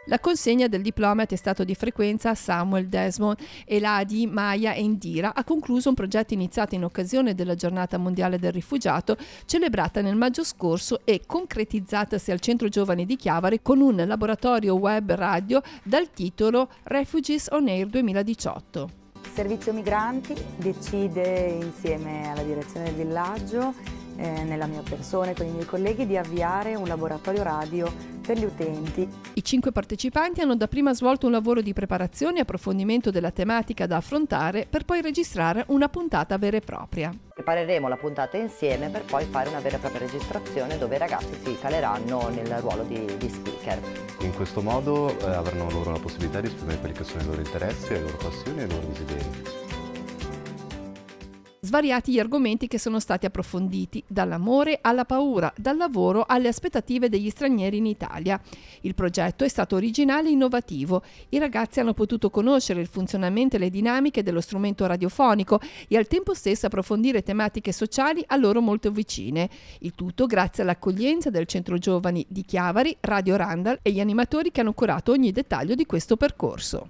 La consegna del diploma e attestato di frequenza a Samuel Desmond e Ladi, Maya e Indira ha concluso un progetto iniziato in occasione della Giornata Mondiale del Rifugiato, celebrata nel maggio scorso e concretizzatasi al Centro Giovani di Chiavari con un laboratorio web radio dal titolo Refugees on Air 2018. Il Servizio Migranti decide insieme alla direzione del villaggio, nella mia persona e con i miei colleghi, di avviare un laboratorio radio per gli utenti. I 5 partecipanti hanno dapprima svolto un lavoro di preparazione e approfondimento della tematica da affrontare per poi registrare una puntata vera e propria. Prepareremo la puntata insieme per poi fare una vera e propria registrazione dove i ragazzi si caleranno nel ruolo di speaker. In questo modo avranno loro la possibilità di esprimere quelli che sono i loro interessi, le loro passioni e i loro desideri. Svariati gli argomenti che sono stati approfonditi, dall'amore alla paura, dal lavoro alle aspettative degli stranieri in Italia. Il progetto è stato originale e innovativo. I ragazzi hanno potuto conoscere il funzionamento e le dinamiche dello strumento radiofonico e al tempo stesso approfondire tematiche sociali a loro molto vicine. Il tutto grazie all'accoglienza del Centro Giovani di Chiavari, Radio Randall e gli animatori che hanno curato ogni dettaglio di questo percorso.